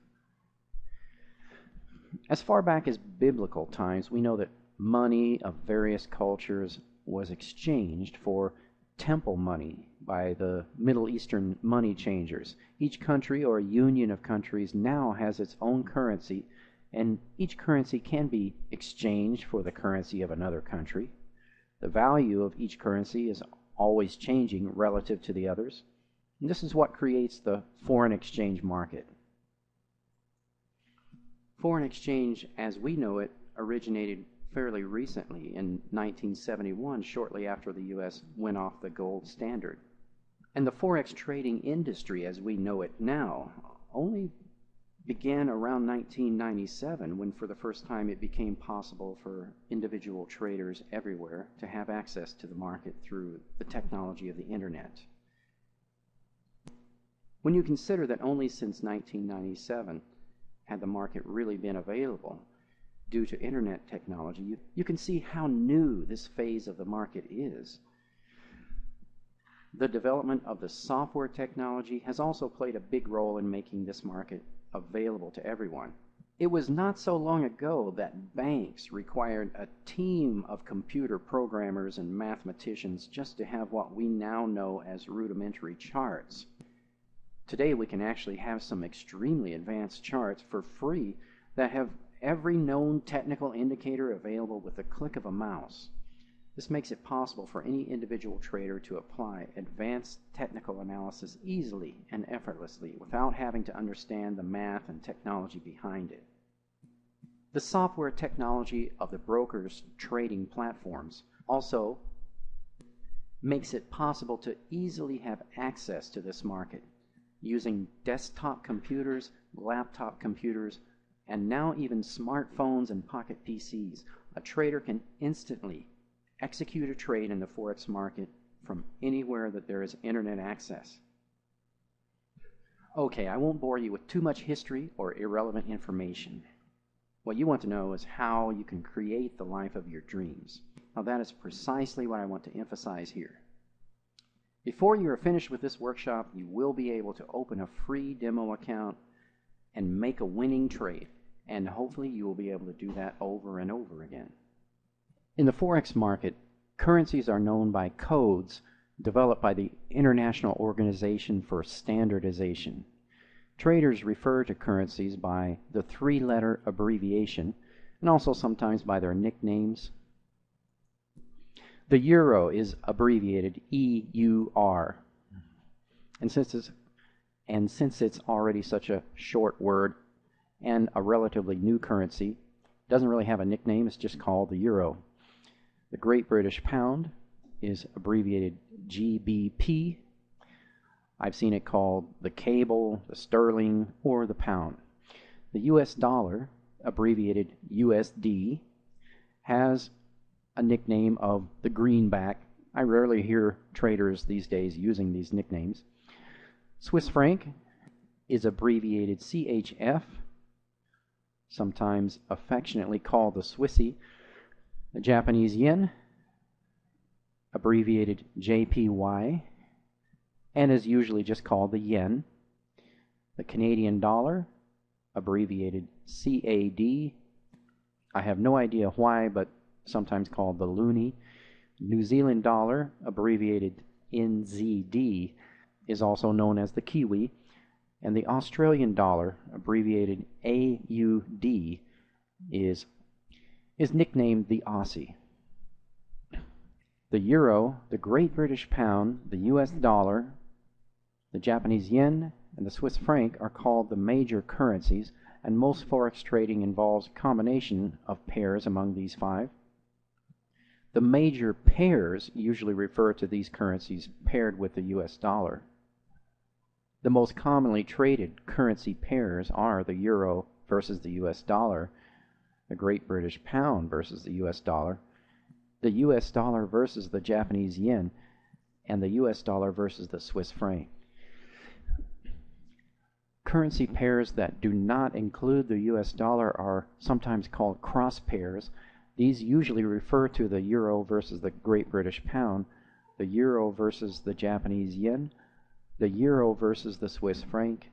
As far back as biblical times, we know that money of various cultures was exchanged for temple money by the Middle Eastern money changers. Each country or union of countries now has its own currency, and each currency can be exchanged for the currency of another country. The value of each currency is always changing relative to the others. And this is what creates the foreign exchange market. Foreign exchange, as we know it, originated fairly recently in 1971, shortly after the U.S. went off the gold standard. And the Forex trading industry, as we know it now, only began around 1997, when for the first time it became possible for individual traders everywhere to have access to the market through the technology of the internet. When you consider that only since 1997 had the market really been available due to internet technology, you can see how new this phase of the market is. The development of the software technology has also played a big role in making this market available to everyone. It was not so long ago that banks required a team of computer programmers and mathematicians just to have what we now know as rudimentary charts. Today we can actually have some extremely advanced charts for free that have every known technical indicator available with the click of a mouse. This makes it possible for any individual trader to apply advanced technical analysis easily and effortlessly without having to understand the math and technology behind it. The software technology of the brokers' trading platforms also makes it possible to easily have access to this market using desktop computers, laptop computers, and now even smartphones and pocket PCs. A trader can instantly execute a trade in the Forex market from anywhere that there is internet access. Okay, I won't bore you with too much history or irrelevant information. What you want to know is how you can create the life of your dreams. Now that is precisely what I want to emphasize here. Before you are finished with this workshop, you will be able to open a free demo account and make a winning trade, and hopefully you will be able to do that over and over again. In the Forex market, currencies are known by codes developed by the International Organization for Standardization. Traders refer to currencies by the three-letter abbreviation and also sometimes by their nicknames. The euro is abbreviated EUR. And since it's already such a short word and a relatively new currency, it doesn't really have a nickname, it's just called the euro. The Great British Pound is abbreviated GBP. I've seen it called the cable, the sterling, or the pound. The US dollar, abbreviated USD, has a nickname of the greenback. I rarely hear traders these days using these nicknames. Swiss franc is abbreviated CHF, sometimes affectionately called the Swissy. The Japanese yen, abbreviated JPY, and is usually just called the yen. The Canadian dollar, abbreviated CAD. I have no idea why, but sometimes called the loonie. New Zealand dollar, abbreviated NZD, is also known as the Kiwi. And the Australian dollar, abbreviated AUD, is nicknamed the Aussie. The euro, the Great British Pound, the US dollar, the Japanese yen, and the Swiss franc are called the major currencies, and most Forex trading involves a combination of pairs among these five. The major pairs usually refer to these currencies paired with the US dollar. The most commonly traded currency pairs are the euro versus the US dollar, the Great British Pound versus the US dollar, the US dollar versus the Japanese yen, and the US dollar versus the Swiss franc. Currency pairs that do not include the US dollar are sometimes called cross pairs. These usually refer to the euro versus the Great British Pound, the euro versus the Japanese yen, the euro versus the Swiss franc,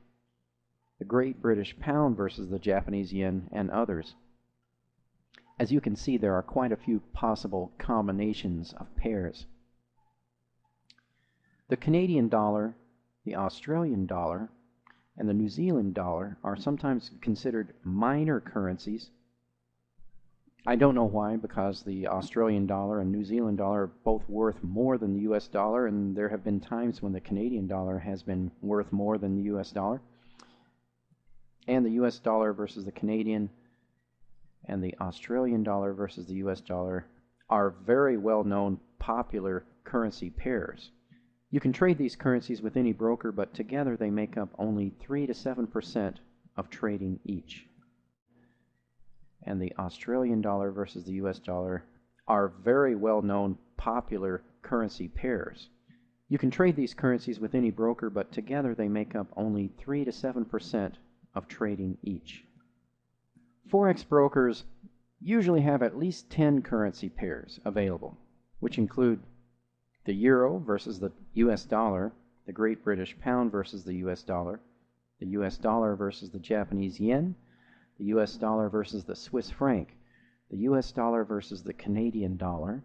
the Great British Pound versus the Japanese yen, and others. As you can see, there are quite a few possible combinations of pairs. The Canadian dollar, the Australian dollar, and the New Zealand dollar are sometimes considered minor currencies. I don't know why, because the Australian dollar and New Zealand dollar are both worth more than the US dollar, and there have been times when the Canadian dollar has been worth more than the US dollar. And the US dollar versus the Canadian and the Australian dollar versus the US dollar are very well-known popular currency pairs. You can trade these currencies with any broker, but together they make up only 3 to 7% of trading each. And the Australian dollar versus the US dollar are very well-known popular currency pairs. You can trade these currencies with any broker, but together they make up only 3 to 7% of trading each. Forex brokers usually have at least 10 currency pairs available, which include the euro versus the US dollar, the Great British Pound versus the US dollar versus the Japanese yen, the US dollar versus the Swiss franc, the US dollar versus the Canadian dollar,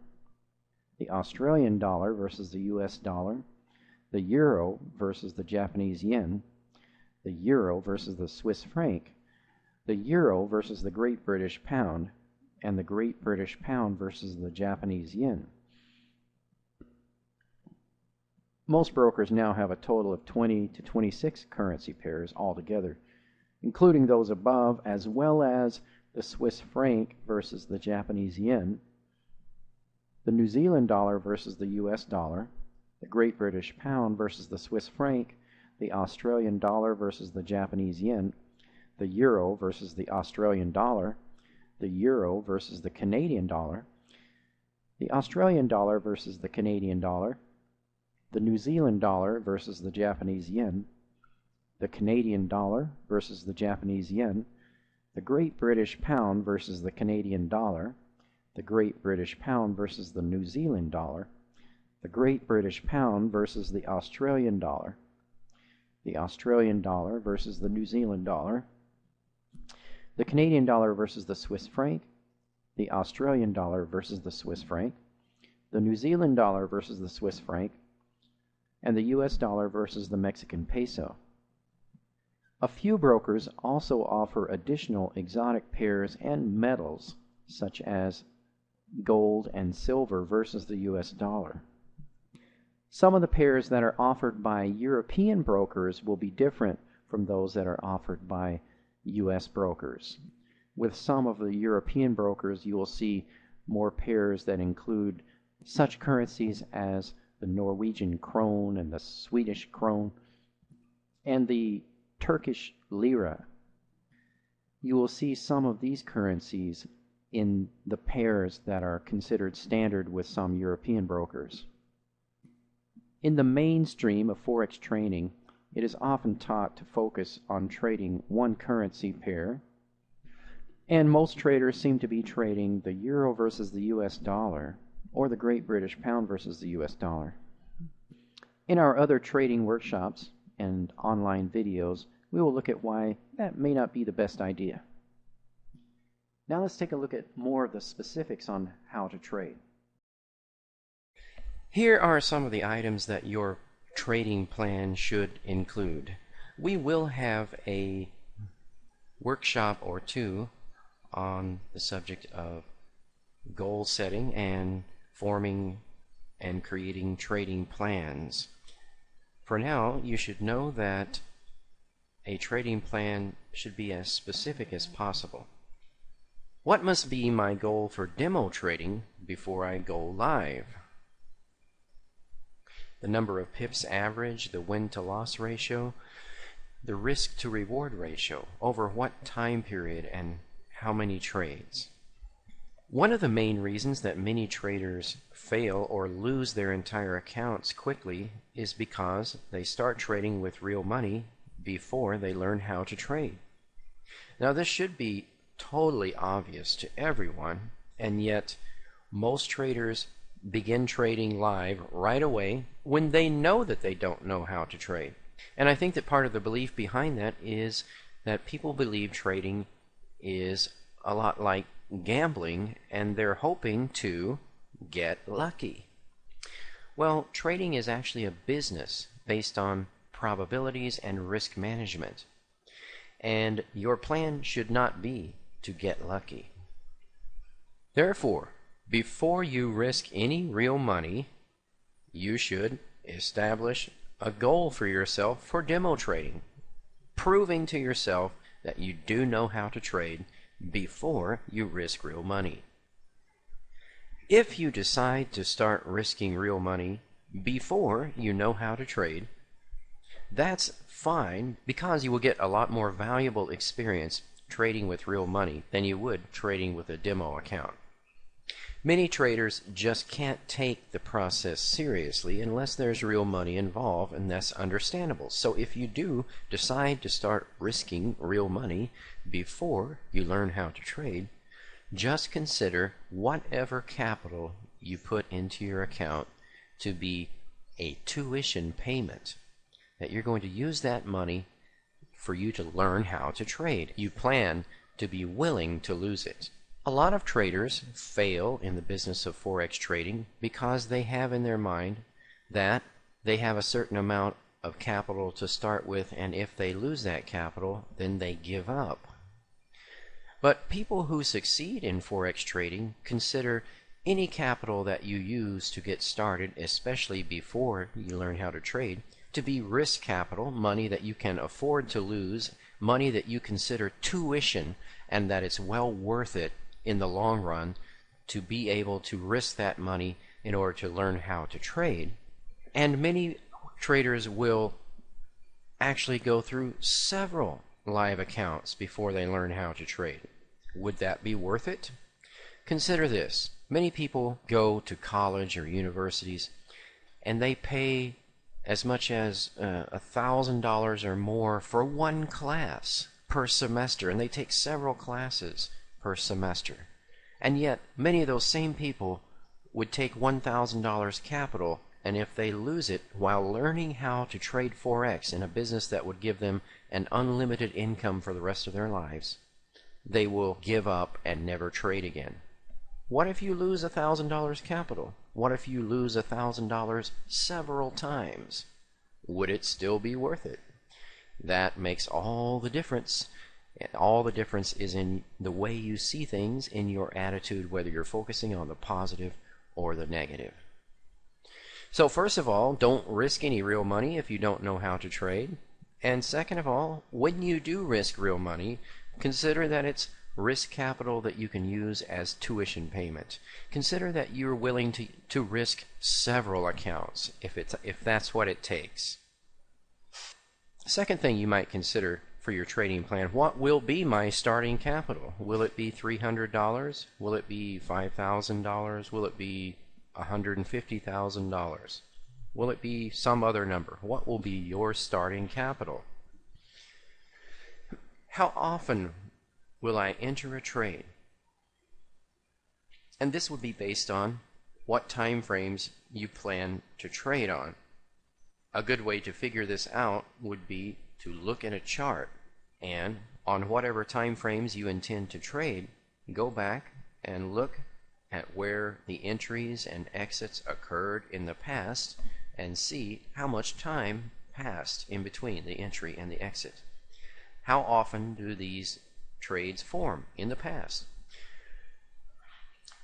the Australian dollar versus the US dollar, the euro versus the Japanese yen, the euro versus the Swiss franc, the euro versus the Great British Pound, and the Great British Pound versus the Japanese yen. Most brokers now have a total of 20 to 26 currency pairs altogether, including those above, as well as the Swiss franc versus the Japanese yen, the New Zealand dollar versus the US dollar, the Great British Pound versus the Swiss franc, the Australian dollar versus the Japanese yen, the euro versus the Australian dollar, the euro versus the Canadian dollar, the Australian dollar versus the Canadian dollar, the New Zealand dollar versus the Japanese yen, the Canadian dollar versus the Japanese yen, the Great British Pound versus the Canadian dollar, the Great British Pound versus the New Zealand dollar, the Great British Pound versus the Australian dollar, the Australian dollar versus the New Zealand dollar, the Canadian dollar versus the Swiss franc, the Australian dollar versus the Swiss franc, the New Zealand dollar versus the Swiss franc, and the US dollar versus the Mexican peso. A few brokers also offer additional exotic pairs and metals, such as gold and silver versus the US dollar. Some of the pairs that are offered by European brokers will be different from those that are offered by US brokers. With some of the European brokers, you will see more pairs that include such currencies as the Norwegian krone and the Swedish krone and the Turkish lira. You will see some of these currencies in the pairs that are considered standard with some European brokers. In the mainstream of Forex trading, it is often taught to focus on trading one currency pair, and most traders seem to be trading the euro versus the US dollar or the Great British Pound versus the US dollar. In our other trading workshops and online videos, we will look at why that may not be the best idea. Now let's take a look at more of the specifics on how to trade. Here are some of the items that your trading plan should include. We will have a workshop or two on the subject of goal setting and forming and creating trading plans. For now, you should know that a trading plan should be as specific as possible. What must be my goal for demo trading before I go live? The number of pips average, the win-to-loss ratio, the risk-to-reward ratio, over what time period and how many trades. One of the main reasons that many traders fail or lose their entire accounts quickly is because they start trading with real money before they learn how to trade. Now, this should be totally obvious to everyone, and yet most traders begin trading live right away when they know that they don't know how to trade. And I think that part of the belief behind that is that people believe trading is a lot like gambling and they're hoping to get lucky. Well, trading is actually a business based on probabilities and risk management. And your plan should not be to get lucky. Therefore, before you risk any real money, you should establish a goal for yourself for demo trading, proving to yourself that you do know how to trade before you risk real money. If you decide to start risking real money before you know how to trade, that's fine, because you will get a lot more valuable experience trading with real money than you would trading with a demo account. Many traders just can't take the process seriously unless there's real money involved, and that's understandable. So if you do decide to start risking real money before you learn how to trade, just consider whatever capital you put into your account to be a tuition payment, that you're going to use that money for you to learn how to trade. You plan to be willing to lose it. A lot of traders fail in the business of Forex trading because they have in their mind that they have a certain amount of capital to start with, and if they lose that capital, then they give up. But people who succeed in Forex trading consider any capital that you use to get started, especially before you learn how to trade, to be risk capital, money that you can afford to lose, money that you consider tuition, and that it's well worth it in the long run to be able to risk that money in order to learn how to trade. And many traders will actually go through several live accounts before they learn how to trade. Would that be worth it? Consider this. Many people go to college or universities and they pay as much as $1,000 or more for one class per semester, and they take several classes per semester. And yet, many of those same people would take $1,000 capital, and if they lose it while learning how to trade Forex in a business that would give them an unlimited income for the rest of their lives, they will give up and never trade again. What if you lose $1,000 capital? What if you lose $1,000 several times? Would it still be worth it? That makes all the difference. All the difference is in the way you see things, in your attitude, whether you're focusing on the positive or the negative. So first of all, don't risk any real money if you don't know how to trade. And second of all, when you do risk real money, consider that it's risk capital that you can use as tuition payment. Consider that you're willing to risk several accounts if that's what it takes. Second thing you might consider for your trading plan, what will be my starting capital? Will it be $300? Will it be $5,000? Will it be $150,000? Will it be some other number? What will be your starting capital? How often will I enter a trade? And this would be based on what time frames you plan to trade on. A good way to figure this out would be to look at a chart, and on whatever time frames you intend to trade, go back and look at where the entries and exits occurred in the past and see how much time passed in between the entry and the exit. How often do these trades form in the past?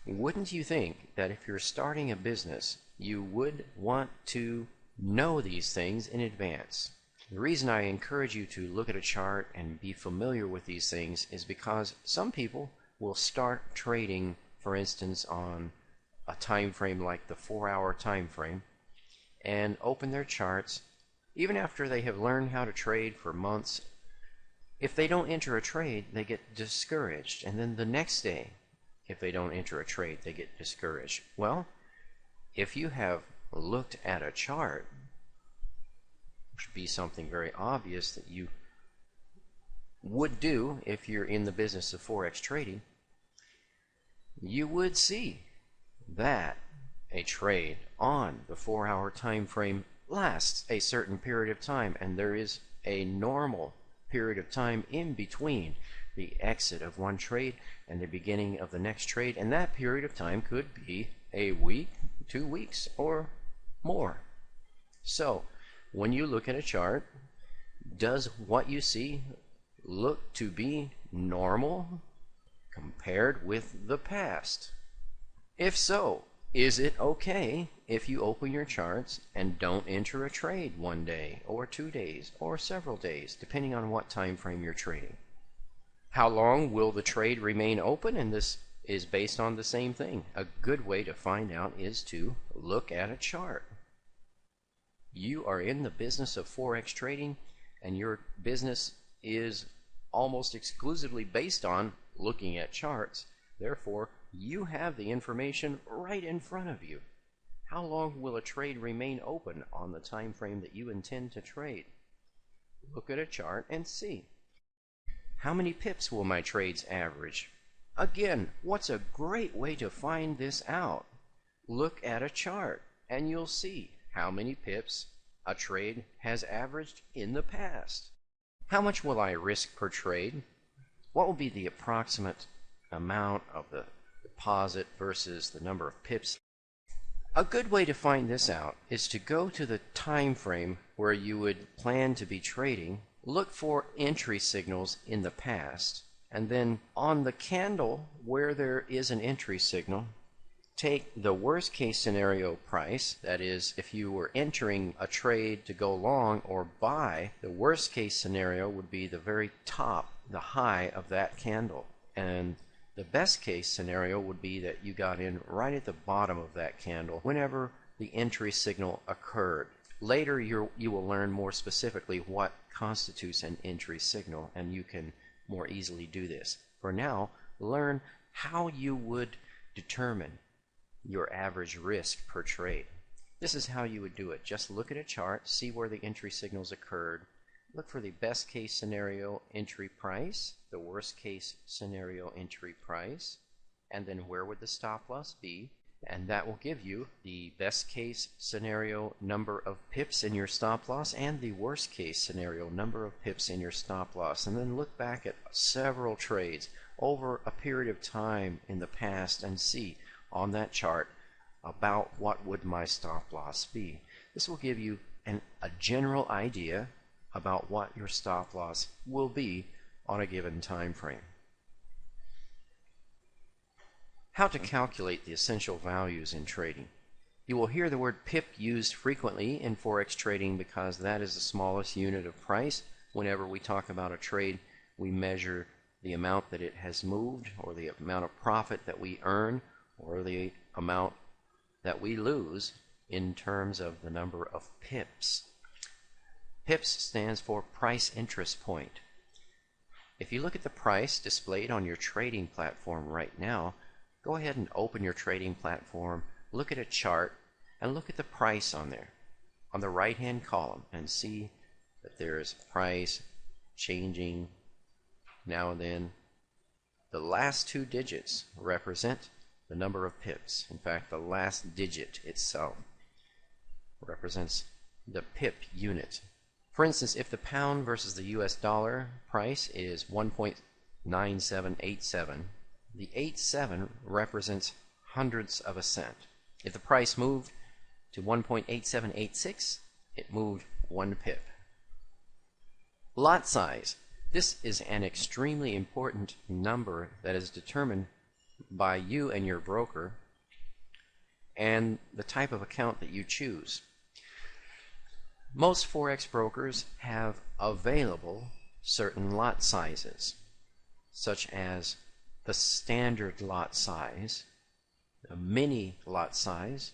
Wouldn't you think that if you're starting a business, you would want to know these things in advance? The reason I encourage you to look at a chart and be familiar with these things is because some people will start trading, for instance, on a time frame like the 4-hour time frame, and open their charts even after they have learned how to trade for months. If they don't enter a trade, they get discouraged, and then the next day, if they don't enter a trade, they get discouraged. Well, if you have looked at a chart, which would be something very obvious that you would do if you're in the business of Forex trading, you would see that a trade on the 4-hour time frame lasts a certain period of time, and there is a normal period of time in between the exit of one trade and the beginning of the next trade, and that period of time could be a week, 2 weeks, or more. So when you look at a chart, does what you see look to be normal compared with the past? If so, is it okay if you open your charts and don't enter a trade one day or 2 days or several days, depending on what time frame you're trading? How long will the trade remain open? And this is based on the same thing. A good way to find out is to look at a chart. You are in the business of Forex trading, and your business is almost exclusively based on looking at charts. Therefore, you have the information right in front of you. How long will a trade remain open on the time frame that you intend to trade? Look at a chart and see. How many pips will my trades average? Again, what's a great way to find this out? Look at a chart and you'll see how many pips a trade has averaged in the past. How much will I risk per trade? What will be the approximate amount of the deposit versus the number of pips? A good way to find this out is to go to the time frame where you would plan to be trading, look for entry signals in the past, and then on the candle where there is an entry signal, take the worst case scenario price. That is, if you were entering a trade to go long or buy, the worst case scenario would be the very top, the high of that candle. And the best case scenario would be that you got in right at the bottom of that candle whenever the entry signal occurred. Later you will learn more specifically what constitutes an entry signal, and you can more easily do this. For now, learn how you would determine your average risk per trade. This is how you would do it. Just look at a chart, see where the entry signals occurred, look for the best case scenario entry price, the worst case scenario entry price, and then where would the stop loss be, and that will give you the best case scenario number of pips in your stop loss and the worst case scenario number of pips in your stop loss. And then look back at several trades over a period of time in the past and see on that chart about what would my stop loss be. This will give you a general idea about what your stop loss will be on a given time frame. How to calculate the essential values in trading. You will hear the word pip used frequently in Forex trading because that is the smallest unit of price. Whenever we talk about a trade, we measure the amount that it has moved, or the amount of profit that we earn, or the amount that we lose in terms of the number of pips. Pips stands for price interest point. If you look at the price displayed on your trading platform right now, go ahead and open your trading platform, look at a chart, and look at the price on there, on the right-hand column, and see that there is price changing now and then. The last two digits represent the number of pips. In fact, the last digit itself represents the pip unit. For instance, if the pound versus the US dollar price is 1.9787, the 87 represents hundredths of a cent. If the price moved to 1.8786, it moved 1 pip. Lot size. This is an extremely important number that is determined by you and your broker and the type of account that you choose. Most Forex brokers have available certain lot sizes, such as the standard lot size, the mini lot size,